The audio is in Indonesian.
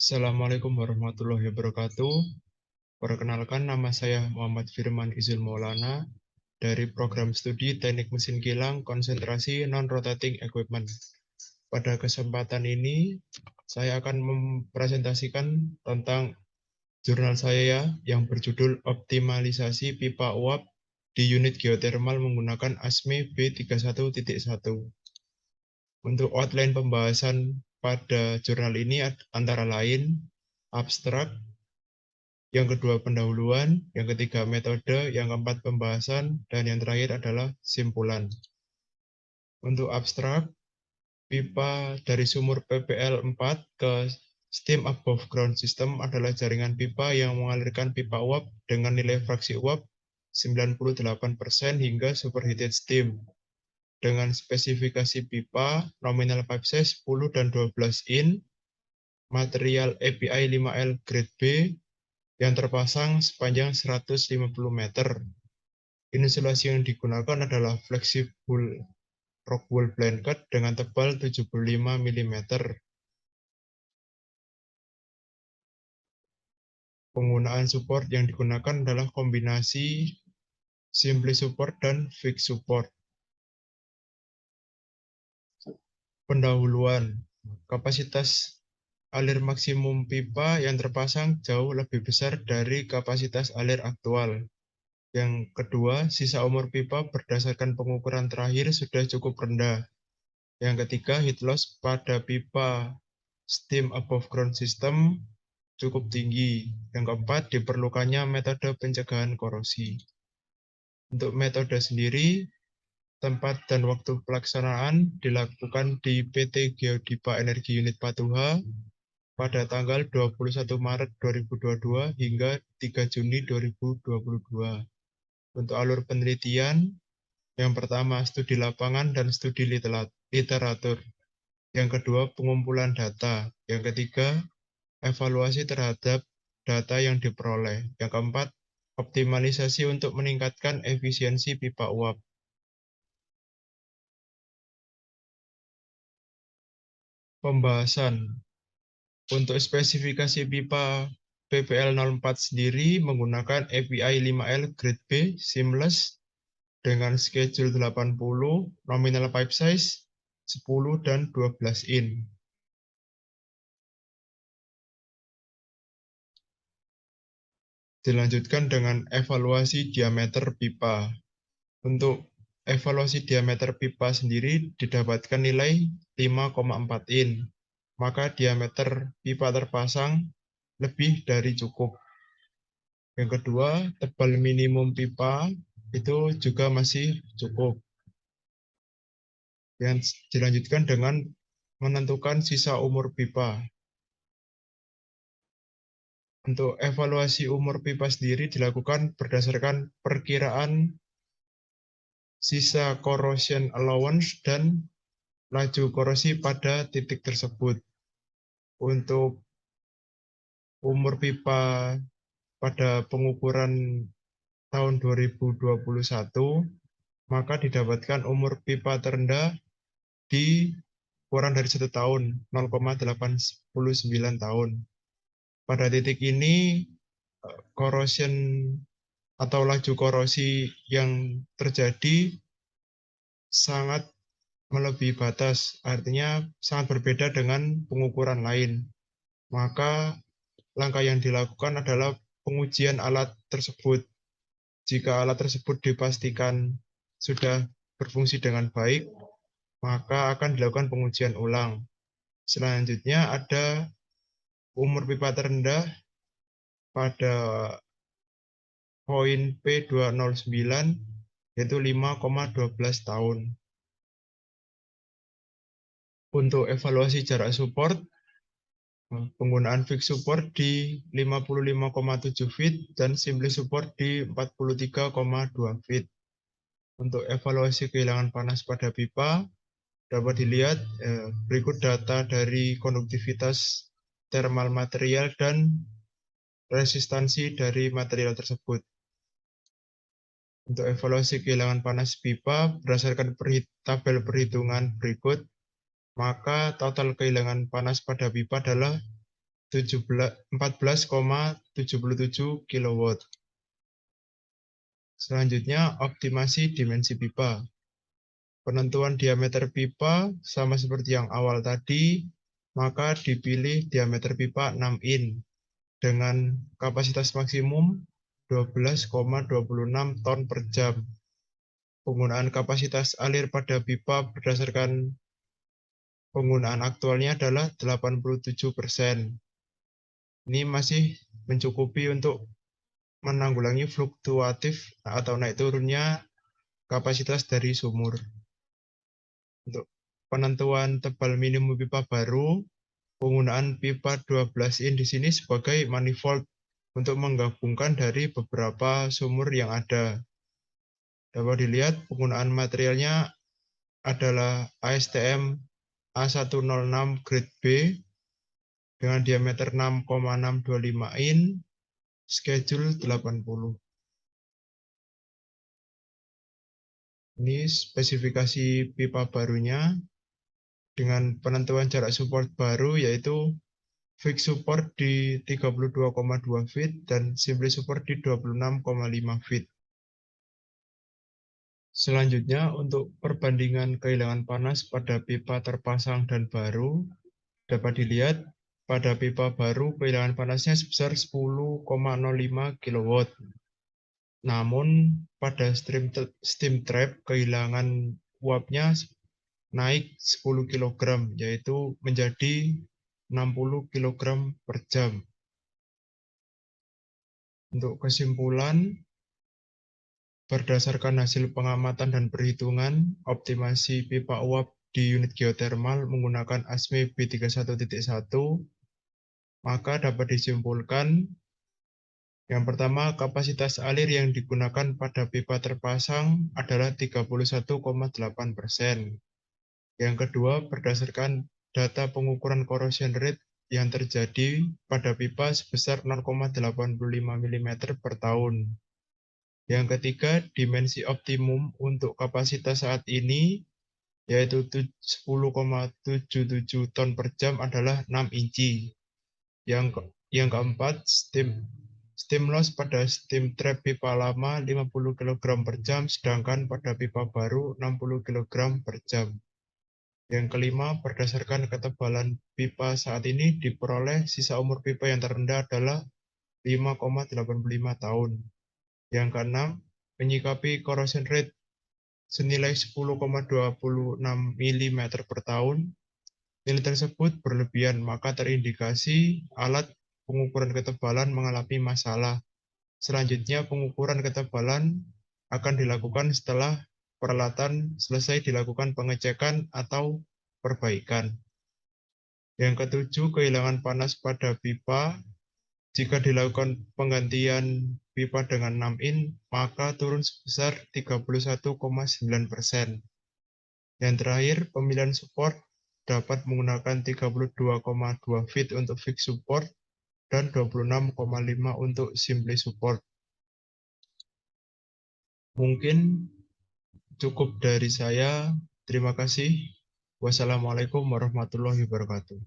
Assalamualaikum warahmatullahi wabarakatuh. Perkenalkan, nama saya Muhammad Firman Izul Maulana dari program studi Teknik Mesin Kilang Konsentrasi Non-Rotating Equipment. Pada kesempatan ini, saya akan mempresentasikan tentang jurnal saya yang berjudul Optimalisasi Pipa Uap di Unit Geothermal menggunakan ASME B31.1. Untuk outline pembahasan pada jurnal ini antara lain abstrak, yang kedua pendahuluan, yang ketiga metode, yang keempat pembahasan, dan yang terakhir adalah simpulan. Untuk abstrak, pipa dari sumur PPL 4 ke steam above ground system adalah jaringan pipa yang mengalirkan pipa uap dengan nilai fraksi uap 98% hingga superheated steam. Dengan spesifikasi pipa, nominal pipe size 10 dan 12 in, material API 5L grade B, yang terpasang sepanjang 150 meter. Insulasi yang digunakan adalah flexible rock wool blanket dengan tebal 75 mm. Penggunaan support yang digunakan adalah kombinasi simply support dan fixed support. Pendahuluan, kapasitas alir maksimum pipa yang terpasang jauh lebih besar dari kapasitas alir aktual. Yang kedua, sisa umur pipa berdasarkan pengukuran terakhir sudah cukup rendah. Yang ketiga, heat loss pada pipa steam above ground system cukup tinggi. Yang keempat, diperlukannya metode pencegahan korosi. Untuk metode sendiri, tempat dan waktu pelaksanaan dilakukan di PT Geodipa Energi Unit Patuha pada tanggal 21 Maret 2022 hingga 3 Juni 2022. Untuk alur penelitian, yang pertama studi lapangan dan studi literatur. Yang kedua, pengumpulan data. Yang ketiga, evaluasi terhadap data yang diperoleh. Yang keempat, optimalisasi untuk meningkatkan efisiensi pipa uap. Pembahasan. Untuk spesifikasi pipa PPL 04 sendiri menggunakan API 5L grade B seamless dengan schedule 80, nominal pipe size 10 dan 12 in. Dilanjutkan dengan evaluasi diameter pipa. Untuk evaluasi diameter pipa sendiri didapatkan nilai 5,4 in. Maka diameter pipa terpasang lebih dari cukup. Yang kedua, tebal minimum pipa itu juga masih cukup. Yang dilanjutkan dengan menentukan sisa umur pipa. Untuk evaluasi umur pipa sendiri dilakukan berdasarkan perkiraan sisa corrosion allowance dan laju korosi pada titik tersebut. Untuk umur pipa pada pengukuran tahun 2021, maka didapatkan umur pipa terendah di kurang dari 1 tahun, 0,89 tahun. Pada titik ini, corrosion atau laju korosi yang terjadi sangat melebihi batas, artinya sangat berbeda dengan pengukuran lain. Maka langkah yang dilakukan adalah pengujian alat tersebut. Jika alat tersebut dipastikan sudah berfungsi dengan baik, maka akan dilakukan pengujian ulang. Selanjutnya ada umur pipa terendah pada poin P209, yaitu 5,12 tahun. Untuk evaluasi jarak support, penggunaan fixed support di 55,7 feet dan simply support di 43,2 feet. Untuk evaluasi kehilangan panas pada pipa, dapat dilihat berikut data dari konduktivitas thermal material dan resistansi dari material tersebut. Untuk evaluasi kehilangan panas pipa berdasarkan tabel perhitungan berikut, maka total kehilangan panas pada pipa adalah 14,77 kW. Selanjutnya, optimasi dimensi pipa. Penentuan diameter pipa sama seperti yang awal tadi, maka dipilih diameter pipa 6 in dengan kapasitas maksimum 12,26 ton per jam. Penggunaan kapasitas alir pada pipa berdasarkan penggunaan aktualnya adalah 87%. Ini masih mencukupi untuk menanggulangi fluktuatif atau naik turunnya kapasitas dari sumur. Untuk penentuan tebal minimum pipa baru, penggunaan pipa 12 in di sini sebagai manifold untuk menggabungkan dari beberapa sumur yang ada. Dapat dilihat penggunaan materialnya adalah ASTM A106 grade B dengan diameter 6,625 in, schedule 80. Ini spesifikasi pipa barunya dengan penentuan jarak support baru yaitu fixed support di 32,2 feet dan simply support di 26,5 feet. Selanjutnya untuk perbandingan kehilangan panas pada pipa terpasang dan baru dapat dilihat pada pipa baru kehilangan panasnya sebesar 10,05 kW. Namun pada steam trap kehilangan uapnya naik 10 kg yaitu menjadi 60 kg per jam. Untuk kesimpulan, berdasarkan hasil pengamatan dan perhitungan optimasi pipa uap di unit geothermal menggunakan ASME B31.1, maka dapat disimpulkan yang pertama, kapasitas alir yang digunakan pada pipa terpasang adalah 31,8%. Yang kedua, berdasarkan data pengukuran corrosion rate yang terjadi pada pipa sebesar 0,85 mm per tahun. Yang ketiga, dimensi optimum untuk kapasitas saat ini, yaitu 10,77 ton per jam adalah 6 inci. Yang keempat, steam loss pada steam trap pipa lama 50 kg per jam, sedangkan pada pipa baru 60 kg per jam. Yang kelima, berdasarkan ketebalan pipa saat ini diperoleh sisa umur pipa yang terendah adalah 5,85 tahun. Yang keenam, menyikapi corrosion rate senilai 10,26 mm per tahun, nilai tersebut berlebihan, maka terindikasi alat pengukuran ketebalan mengalami masalah. Selanjutnya, pengukuran ketebalan akan dilakukan setelah peralatan selesai dilakukan pengecekan atau perbaikan. Yang ketujuh, kehilangan panas pada pipa. Jika dilakukan penggantian pipa dengan 6 in, maka turun sebesar 31,9%. Yang terakhir, pemilihan support dapat menggunakan 32,2 feet untuk fixed support dan 26,5 untuk simply support. Mungkin cukup dari saya. Terima kasih. Wassalamualaikum warahmatullahi wabarakatuh.